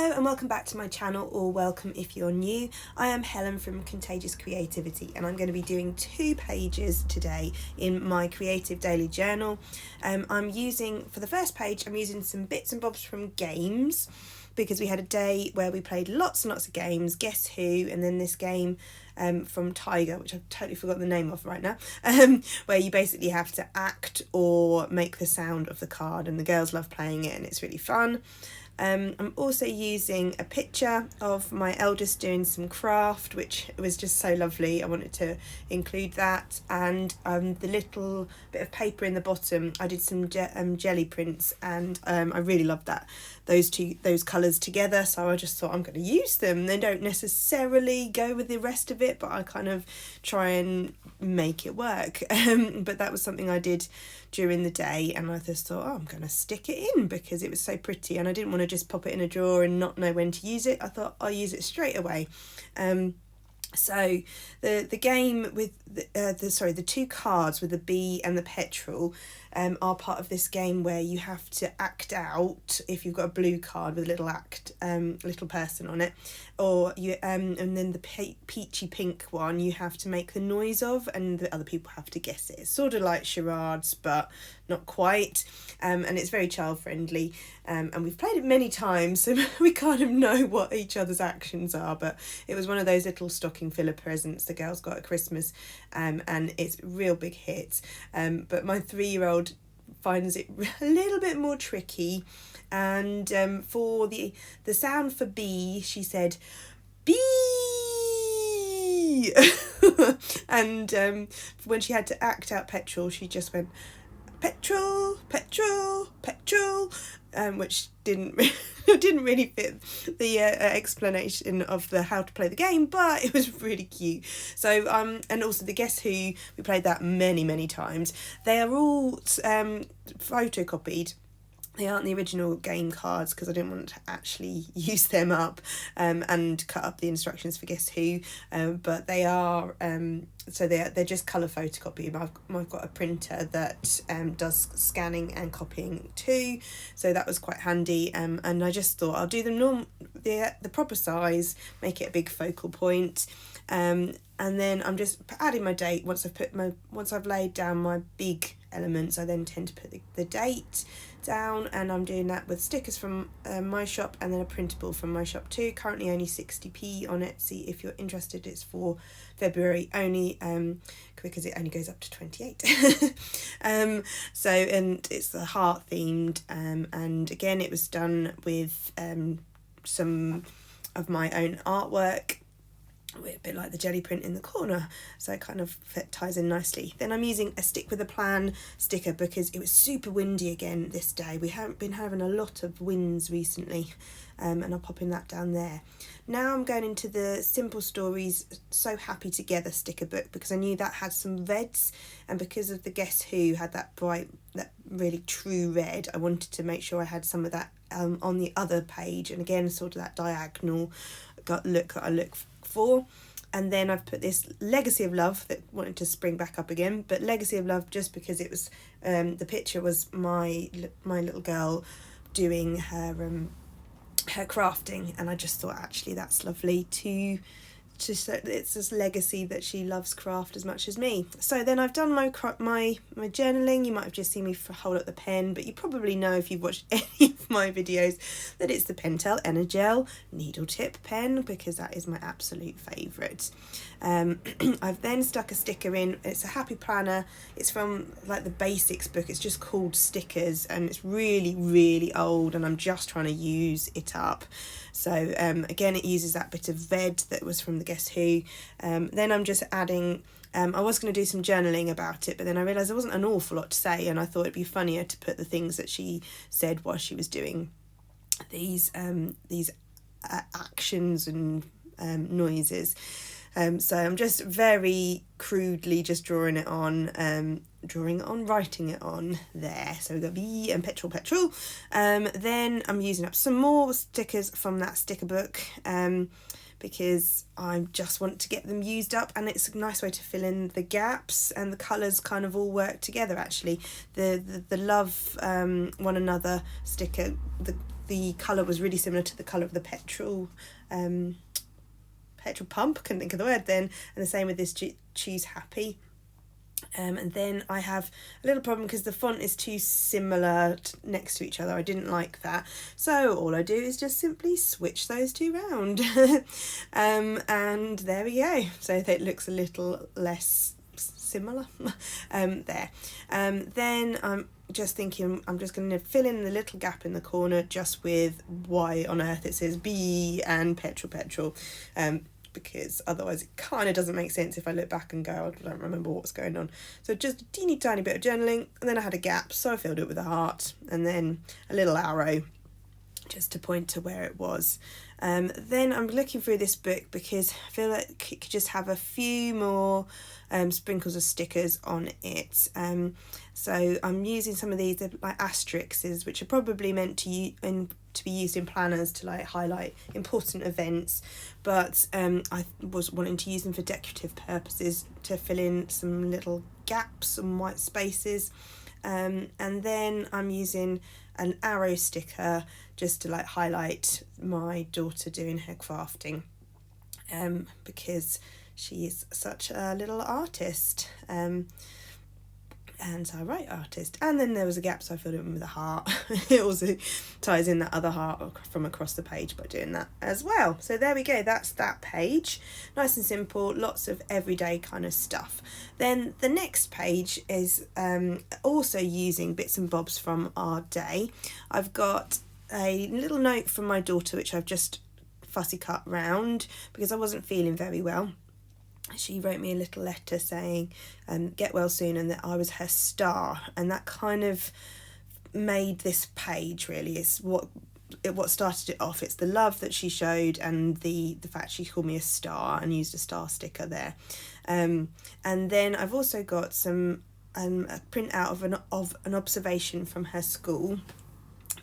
Hello and welcome back to my channel, or welcome if you're new. I am Helen from Contagious Creativity, and I'm going to be doing 2 pages today in my creative daily journal. For the first page, I'm using some bits and bobs from games, because we had a day where we played lots and lots of games, Guess Who, and then this game from Tiger, which I've totally forgotten the name of right now, where you basically have to act or make the sound of the card, and the girls love playing it and it's really fun. I'm also using a picture of my eldest doing some craft, which was just so lovely. I wanted to include that, and the little bit of paper in the bottom, I did some jelly prints, and I really loved those colours together, so I just thought I'm going to use them. They don't necessarily go with the rest of it, but I kind of try and make it work. But that was something I did during the day, and I just thought, I'm going to stick it in because it was so pretty, and I didn't want to just pop it in a drawer and not know when to use it. I thought I'll use it straight away. So the game with the 2 cards with the bee and the petrol are part of this game where you have to act out. If you've got a blue card with a little person on it, or you and then the peachy pink one you have to make the noise of, and the other people have to guess it. It's sort of like charades, but not quite, and it's very child friendly, and we've played it many times, so we kind of know what each other's actions are. But it was one of those little stocking filler presents the girls got at Christmas, and it's a real big hit, but my 3-year-old finds it a little bit more tricky, and for the sound for bee, she said bee. And when she had to act out petrol, she just went petrol, petrol, petrol, which didn't really fit the explanation of how to play the game, but it was really cute. So and also the Guess Who, we played that many times. They are all photocopied. They aren't the original game cards because I didn't want to actually use them up and cut up the instructions for Guess Who, but they are so they're just colour photocopy. I've got a printer that does scanning and copying too, so that was quite handy, and I just thought I'll do them the proper size, make it a big focal point, and then I'm just adding my date. Once I've laid down my big elements, I then tend to put the date down, and I'm doing that with stickers from my shop, and then a printable from my shop too. Currently only 60p on it. See if you're interested. It's for February only, because it only goes up to 28. So, and it's the heart themed, and again it was done with some of my own artwork, a bit like the jelly print in the corner, so it kind of ties in nicely. Then I'm using a stick with a plan sticker because it was super windy again this day. We haven't been having a lot of winds recently, and I'm popping that down there. Now I'm going into the Simple Stories So Happy Together sticker book, because I knew that had some reds, and because of the Guess Who had that bright, that really true red, I wanted to make sure I had some of that on the other page, and again sort of that diagonal look that I look for. And then I've put this Legacy of Love that wanted to spring back up again, but Legacy of Love just because it was the picture was my little girl doing her crafting, and I just thought actually that's lovely to it's this legacy that she loves craft as much as me. So then I've done my journaling. You might have just seen me hold up the pen, but you probably know if you've watched any of my videos that it's the Pentel Energel needle tip pen, because that is my absolute favourite. I've then stuck a sticker in. It's a happy planner. It's from like the basics book. It's just called Stickers, and it's really old, and I'm just trying to use it up. So again, it uses that bit of red that was from the Guess Who. Then I'm just adding, I was going to do some journaling about it, but then I realised there wasn't an awful lot to say, and I thought it'd be funnier to put the things that she said while she was doing these actions and noises. So I'm just very crudely just writing it on there. So we've got bee and petrol. Then I'm using up some more stickers from that sticker book, because I just want to get them used up, and it's a nice way to fill in the gaps, and the colours kind of all work together actually. The love one another sticker, the colour was really similar to the colour of the petrol pump, couldn't think of the word then, and the same with this Choose Happy. And then I have a little problem because the font is too similar next to each other. I didn't like that, so all I do is just simply switch those two round. And there we go, so that it looks a little less similar. There. Then I'm just thinking I'm just going to fill in the little gap in the corner just with why on earth it says B and petrol, because otherwise it kind of doesn't make sense if I look back and go, I don't remember what's going on. So just a teeny tiny bit of journaling, and then I had a gap, so I filled it with a heart, and then a little arrow just to point to where it was. Then I'm looking through this book because I feel like it could just have a few more sprinkles of stickers on it. So I'm using some of these, like asterisks, which are probably meant to be used in planners to like highlight important events, but I was wanting to use them for decorative purposes to fill in some little gaps and white spaces. And then I'm using an arrow sticker just to like highlight my daughter doing her crafting, because she is such a little artist, and so I write artist. And then there was a gap, so I filled it in with a heart. It also ties in that other heart from across the page by doing that as well. So there we go, that's that page. Nice and simple, lots of everyday kind of stuff. Then the next page is also using bits and bobs from our day. I've got a little note from my daughter which I've just fussy cut round because I wasn't feeling very well. She wrote me a little letter saying get well soon, and that I was her star, and that kind of made this page really. It's what started it off. It's the love that she showed, and the fact she called me a star and used a star sticker there. And then I've also got some a print out of an observation from her school,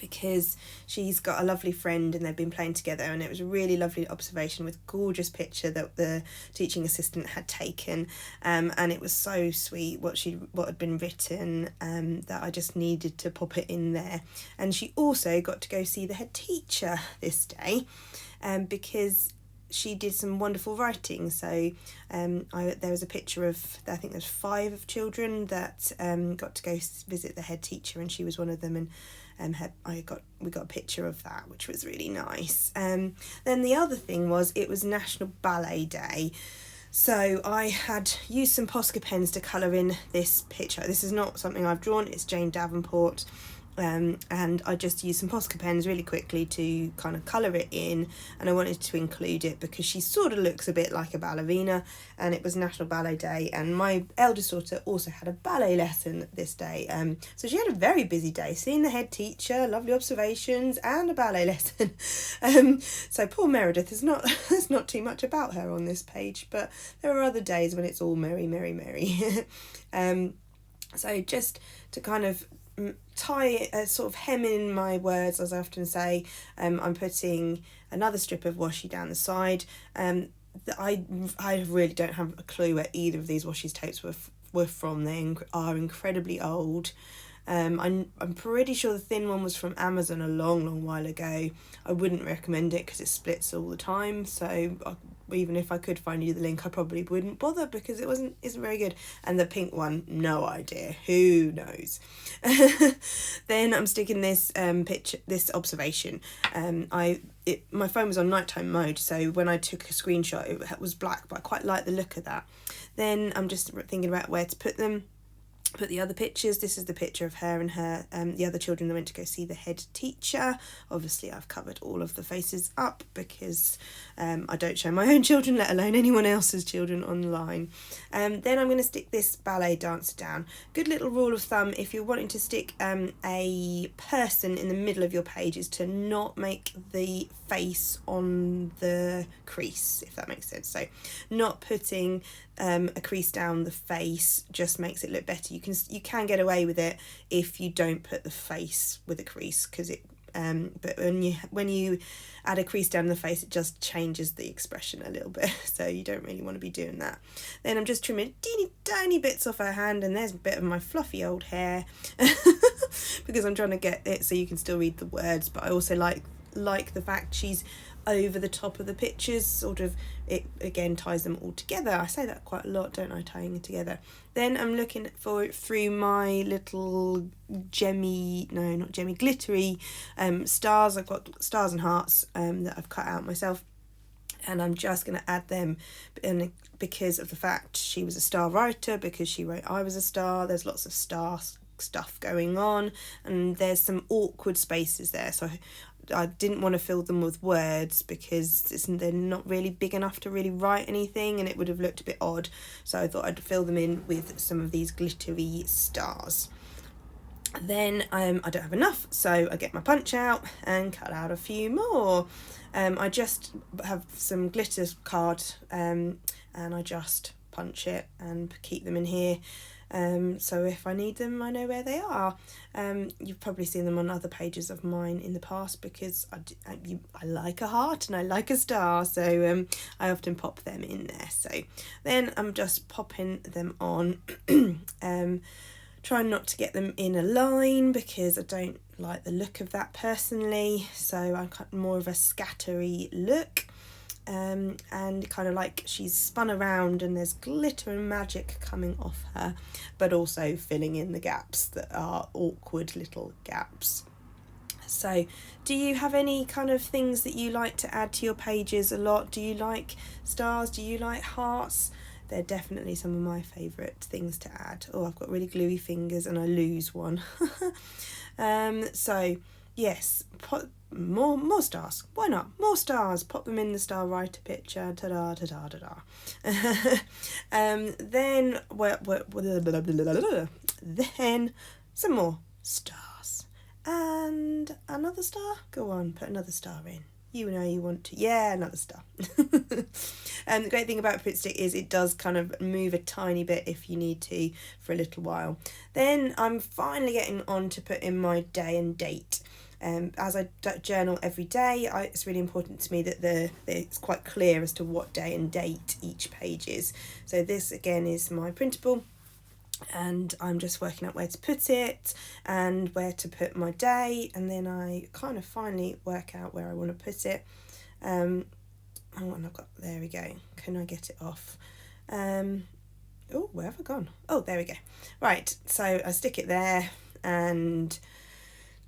because she's got a lovely friend and they've been playing together, and it was a really lovely observation with a gorgeous picture that the teaching assistant had taken, and it was so sweet what had been written, that I just needed to pop it in there. And she also got to go see the head teacher this day, because she did some wonderful writing. So there was a picture of, I think there's 5 children that got to go visit the head teacher, and she was one of them, and we got a picture of that, which was really nice. Then the other thing was, it was National Ballet Day, so I had used some Posca pens to colour in this picture. This is not something I've drawn, it's Jane Davenport. And I just used some Posca pens really quickly to kind of colour it in, and I wanted to include it because she sort of looks a bit like a ballerina, and it was National Ballet Day, and my eldest daughter also had a ballet lesson this day, so she had a very busy day, seeing the head teacher, lovely observations, and a ballet lesson. So poor Meredith, there's not too much about her on this page, but there are other days when it's all merry, merry, merry. So just to kind of tie sort of hem in my words, as I often say, I'm putting another strip of washi down the side. I really don't have a clue where either of these washi tapes were from. They are incredibly old. I'm pretty sure the thin one was from Amazon a long while ago. I wouldn't recommend it because it splits all the time, so even if I could find you the link, I probably wouldn't bother because it isn't very good. And the pink one, no idea, who knows. Then I'm sticking this this observation. My phone was on nighttime mode, so when I took a screenshot it was black, but I quite like the look of that. Then I'm just thinking about where to put them. Put the other pictures. This is the picture of her and her the other children that went to go see the head teacher. Obviously I've covered all of the faces up because I don't show my own children, let alone anyone else's children, online. Then I'm going to stick this ballet dancer down. Good little rule of thumb, if you're wanting to stick a person in the middle of your page, is to not make the face on the crease, if that makes sense. So not putting a crease down the face just makes it look better. You can get away with it if you don't put the face with a crease, because it but when you add a crease down the face, it just changes the expression a little bit, so you don't really want to be doing that. Then I'm just trimming teeny tiny bits off her hand, and there's a bit of my fluffy old hair because because I'm trying to get it so you can still read the words, but I also like the fact she's over the top of the pictures, sort of, it again ties them all together. I say that quite a lot, don't I, tying it together. Then I'm looking for it through my little glittery stars. I've got stars and hearts that I've cut out myself, and I'm just going to add them, and because of the fact she was a star writer, because she wrote I Was a Star, there's lots of star stuff going on, and there's some awkward spaces there, so I didn't want to fill them with words because they're not really big enough to really write anything, and it would have looked a bit odd, so I thought I'd fill them in with some of these glittery stars. Then I don't have enough, so I get my punch out and cut out a few more. I just have some glitter card, and I just punch it and keep them in here. So if I need them, I know where they are. You've probably seen them on other pages of mine in the past, because I like a heart and I like a star, so I often pop them in there. So then I'm just popping them on, trying not to get them in a line because I don't like the look of that personally, so I got more of a scattery look. And kind of like she's spun around and there's glitter and magic coming off her, but also filling in the gaps that are awkward little gaps. So do you have any kind of things that you like to add to your pages a lot? Do you like stars? Do you like hearts? They're definitely some of my favourite things to add. Oh, I've got really gluey fingers and I lose one. So yes, more stars. Why not? More stars. Pop them in the star writer picture. Ta-da, ta-da, ta-da. Then some more stars. And another star? Go on, put another star in. You know you want to. Yeah, another star. The great thing about Prit Stick is it does kind of move a tiny bit if you need to for a little while. Then I'm finally getting on to put in my day and date. As I journal every day, it's really important to me that it's quite clear as to what day and date each page is. So this again is my printable, and I'm just working out where to put it and where to put my day, and then I kind of finally work out where I want to put it. And I've got, there we go. Can I get it off? Oh, where have I gone? Oh, there we go. Right, so I stick it there, and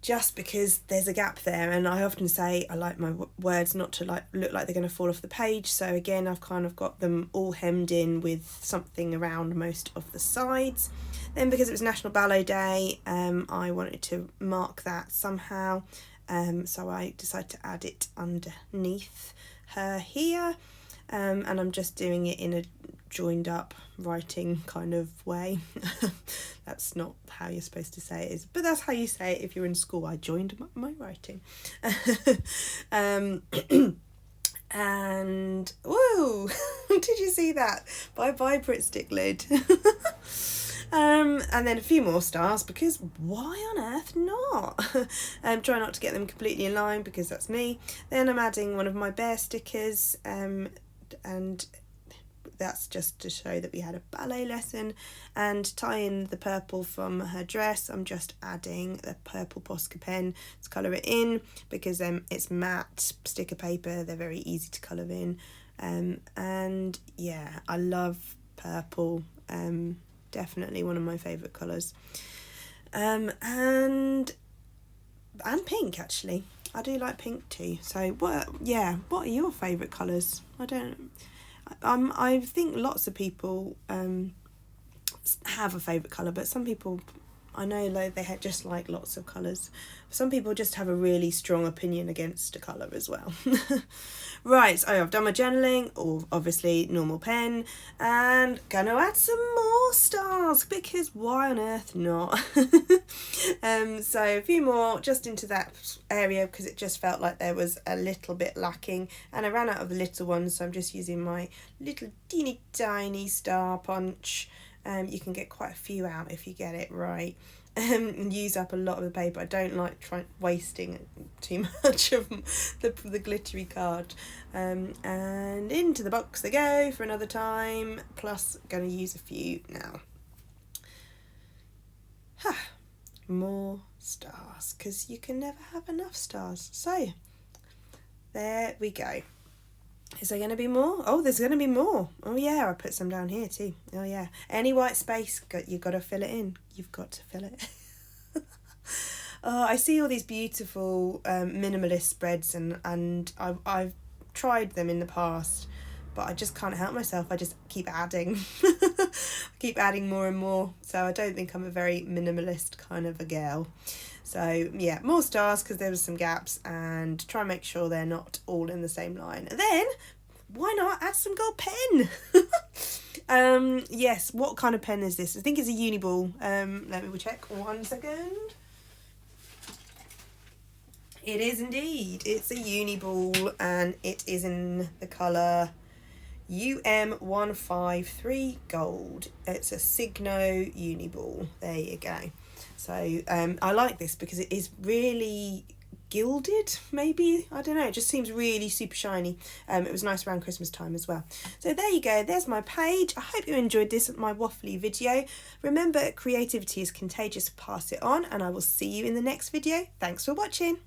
just because there's a gap there, and I often say I like my words not to look like they're going to fall off the page, so again I've kind of got them all hemmed in with something around most of the sides. Then because it was National Ballet Day, I wanted to mark that somehow, so I decided to add it underneath her here, and I'm just doing it in a joined up writing kind of way. That's not how you're supposed to say it, but that's how you say it if you're in school. I joined my writing. And whoa, did you see that? Bye bye Prit Stick lid. And then a few more stars, because why on earth not? Try not to get them completely in line because that's me. Then I'm adding one of my bear stickers, and that's just to show that we had a ballet lesson. And tie in the purple from her dress, I'm just adding the purple Posca pen to colour it in, because it's matte sticker paper, they're very easy to colour in. And yeah, I love purple, definitely one of my favourite colours. And pink, actually. I do like pink too. So what are your favourite colours? I think lots of people have a favourite colour, but some people, I know they just like lots of colours. Some people just have a really strong opinion against a colour as well. Right, so I've done my journaling, or obviously normal pen, and gonna add some more stars, because why on earth not? So a few more just into that area, because it just felt like there was a little bit lacking, and I ran out of the little ones, so I'm just using my little teeny tiny star punch. You can get quite a few out if you get it right, and use up a lot of the paper. I don't like wasting too much of the glittery card. And into the box they go for another time, plus going to use a few now. More stars, because you can never have enough stars. So there we go. Is there going to be more? Oh, there's going to be more. Oh yeah, I put some down here too. Oh yeah, any white space, you've got to fill it in. You've got to fill it. Oh, I see all these beautiful minimalist spreads, and I've tried them in the past, but I just can't help myself. I just keep adding. Keep adding more and more. So I don't think I'm a very minimalist kind of a girl. So yeah, more stars because there was some gaps, and try and make sure they're not all in the same line. And then, why not add some gold pen? Yes, what kind of pen is this? I think it's a Uniball. Let me check 1 second. It is indeed. It's a Uniball, and it is in the colour UM153 Gold. It's a Signo Uniball. There you go. So I like this because it is really gilded, maybe, I don't know, it just seems really super shiny. It was nice around Christmas time as well. So there you go, there's my page. I hope you enjoyed this, my waffly video. Remember, creativity is contagious, pass it on, and I will see you in the next video. Thanks for watching.